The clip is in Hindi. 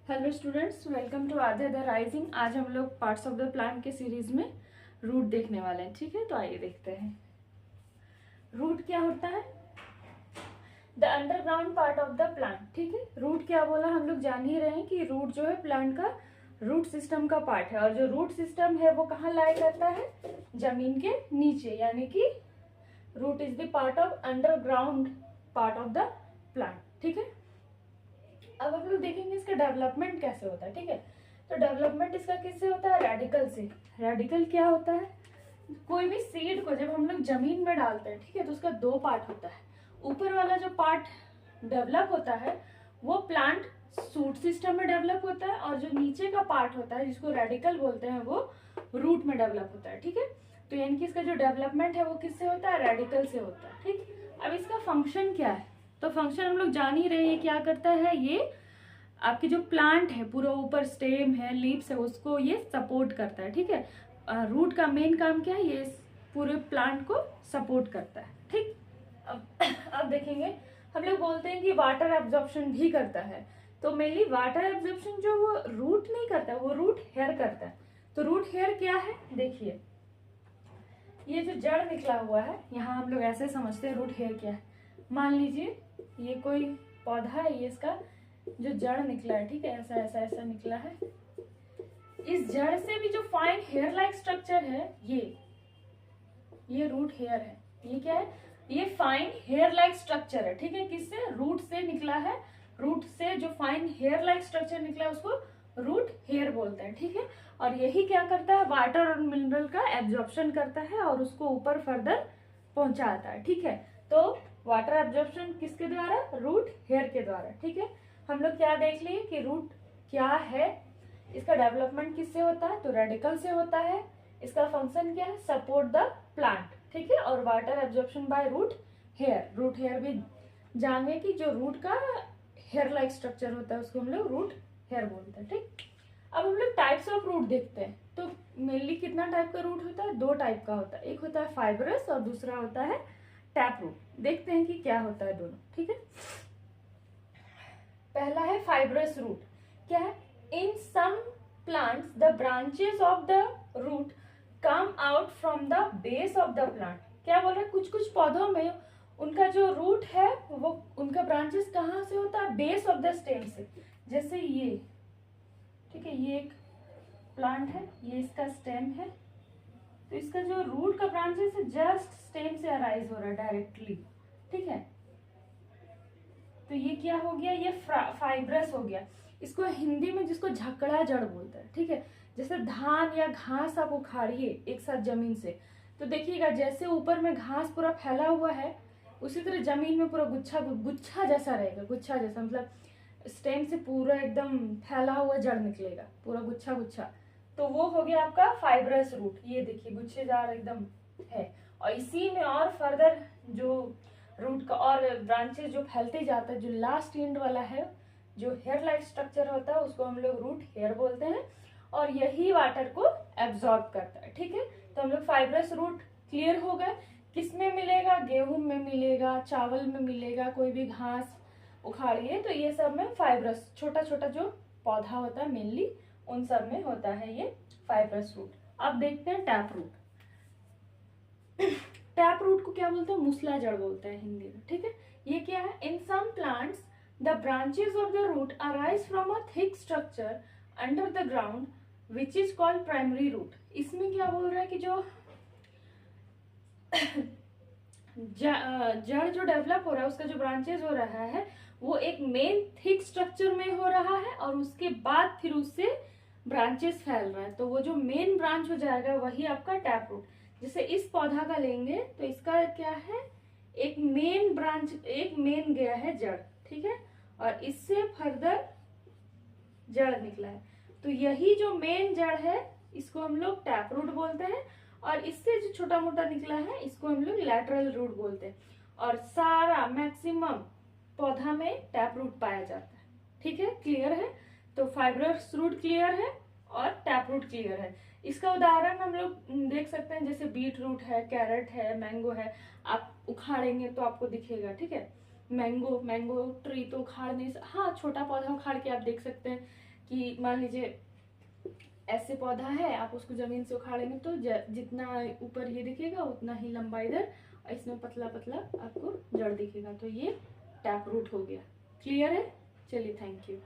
हेलो स्टूडेंट्स, वेलकम टू आधे द राइजिंग। आज हम लोग पार्ट्स ऑफ द प्लांट के सीरीज में रूट देखने वाले हैं। ठीक है, तो आइए देखते हैं रूट क्या होता है। The underground part of the plant. ठीक है, रूट क्या बोला, हम लोग जान ही रहे हैं कि रूट जो है प्लांट का रूट सिस्टम का पार्ट है, और जो रूट सिस्टम है वो कहाँ लाई करता है, जमीन के नीचे, यानी कि root is the part of underground part of the plant. ठीक है, अब हम लोग देखेंगे इसका डेवलपमेंट कैसे होता है। ठीक है, तो डेवलपमेंट इसका किससे होता है, रेडिकल से। रेडिकल क्या होता है, कोई भी सीड को जब हम लोग जमीन में डालते हैं, ठीक है, तो उसका दो पार्ट होता है। ऊपर वाला जो पार्ट डेवलप होता है वो प्लांट सूट सिस्टम में डेवलप होता है, और जो नीचे का पार्ट होता है जिसको रेडिकल बोलते हैं वो रूट में डेवलप होता है। ठीक है, तो यानी कि इसका जो डेवलपमेंट है वो किससे होता है, रेडिकल से होता है। ठीक, अब इसका फंक्शन क्या है, तो फंक्शन हम लोग जान ही रहे हैं क्या करता है। ये आपके जो प्लांट है, पूरा ऊपर स्टेम है, लीव्स है, उसको ये सपोर्ट करता है। ठीक है, रूट का मेन काम क्या है, ये पूरे प्लांट को सपोर्ट करता है। ठीक, अब देखेंगे, हम लोग बोलते हैं कि वाटर एब्जॉर्प्शन भी करता है, तो मेनली वाटर एब्जॉर्प्शन जो वो रूट नहीं करता है, वो रूट हेयर करता है। तो रूट हेयर क्या है, देखिए ये जो जड़ निकला हुआ है, यहाँ हम लोग ऐसे समझते हैं रूट हेयर क्या है। मान लीजिए ये कोई पौधा है, ये इसका जो जड़ निकला है, ठीक है, ऐसा ऐसा ऐसा निकला है। इस जड़ से भी जो फाइन हेयर लाइक स्ट्रक्चर है, ये रूट हेयर है। ये क्या है, ये फाइन हेयर लाइक स्ट्रक्चर है। ठीक है, किससे, रूट से निकला है। रूट से जो फाइन हेयर लाइक स्ट्रक्चर निकला है उसको रूट हेयर बोलते हैं। ठीक है, और यही क्या करता है, वाटर और मिनरल का एब्जॉर्प्शन करता है और उसको ऊपर फर्दर पहुंचाता है। ठीक है, तो वाटर एब्जॉर्प्शन किसके द्वारा, रूट हेयर के द्वारा। ठीक है, हम लोग क्या देख लिए कि रूट क्या है, इसका डेवलपमेंट किससे होता है, तो रेडिकल से होता है। इसका फंक्शन क्या है, सपोर्ट द प्लांट। ठीक है, और water absorption by root hair. Root hair भी जानेंगे कि जो रूट का हेयर लाइक स्ट्रक्चर होता है उसको हम लोग रूट हेयर बोलते हैं। ठीक, अब हम लोग टाइप्स ऑफ रूट देखते हैं। तो मेनली कितना टाइप का रूट होता है, दो टाइप का होता है, एक होता है फाइब्रस और दूसरा होता है टैप रूट। देखते हैं कि क्या होता है दोनों। ठीक है, पहला है फाइब्रस रूट। क्या है, in some plants the branches of the root come out from the base of the plant. क्या बोल रहे हैं, कुछ कुछ पौधों में उनका जो रूट है वो उनका ब्रांचेस कहाँ से होता है, बेस ऑफ द स्टेम से। जैसे ये, ठीक है, ये एक प्लांट है, ये इसका स्टेम है, तो इसका जो रूट का ब्रांचेस है जस्ट स्टेम से अराइज हो रहा है डायरेक्टली। ठीक है, तो ये क्या हो गया, ये फाइब्रस हो गया। इसको हिंदी में जिसको झकड़ा जड़ बोलते हैं। ठीक है, जैसे धान या घास आप उखाड़िए एक साथ जमीन से, तो देखिएगा जैसे ऊपर में घास पूरा फैला हुआ है, उसी तरह जमीन में पूरा गुच्छा गुच्छा जैसा रहेगा। गुच्छा जैसा मतलब स्टेम से पूरा एकदम फैला हुआ जड़ निकलेगा, पूरा गुच्छा गुच्छा। तो वो हो गया आपका फाइब्रस रूट। ये देखिए गुच्छेदार एकदम है, और इसी में और फर्दर जो रूट का और ब्रांचेस जो फैलते जाता है, जो लास्ट एंड वाला है जो हेयर लाइक स्ट्रक्चर होता है उसको हम लोग रूट हेयर बोलते हैं, और यही वाटर को एब्जॉर्ब करता है। ठीक है, तो हम लोग फाइब्रस रूट क्लियर हो गए। किस में मिलेगा, गेहूं में मिलेगा, चावल में मिलेगा, कोई भी घास उखाड़िए तो ये सब में फाइब्रस, छोटा छोटा जो पौधा होता है मेनली उन सब में होता है ये फाइब्रस रूट। अब देखते हैं टैप रूट। टैप रूट को क्या बोलते हैं, मूसला जड़ बोलते हैं हिंदी में। ठीक है, ये क्या है, in some plants the branches of the root arise from a thick structure under the ground which is called primary root. इसमें क्या बोल रहा है कि जो जड़ जो डेवलप हो रहा है, उसका जो ब्रांचेस हो रहा है वो एक मेन थिक स्ट्रक्चर में हो रहा है, और उसके बाद फिर उससे ब्रांचेस फैल रहा है, तो वो जो मेन ब्रांच हो जाएगा वही आपका टैप रूट। जैसे इस पौधा का लेंगे तो इसका क्या है, एक मेन ब्रांच, एक मेन गया है जड़। ठीक है, और इससे फर्दर जड़ निकला है, तो यही जो मेन जड़ है इसको हम लोग टैप रूट बोलते हैं, और इससे जो छोटा मोटा निकला है इसको हम लोग लैटरल रूट बोलते हैं। और सारा मैक्सिमम पौधा में टैप रूट पाया जाता है। ठीक है, क्लियर है, तो फाइब्रस रूट क्लियर है और टैप रूट क्लियर है। इसका उदाहरण हम लोग देख सकते हैं, जैसे बीट रूट है, कैरेट है, मैंगो है। आप उखाड़ेंगे तो आपको दिखेगा। ठीक है, मैंगो ट्री तो उखाड़ नहीं, हाँ छोटा पौधा उखाड़ के आप देख सकते हैं, कि मान लीजिए ऐसे पौधा है, आप उसको जमीन से उखाड़ेंगे तो जितना ऊपर ये दिखेगा उतना ही लंबा इधर, और इसमें पतला पतला आपको जड़ दिखेगा। तो ये टैप रूट हो गया। क्लियर है? चलिए, थैंक यू।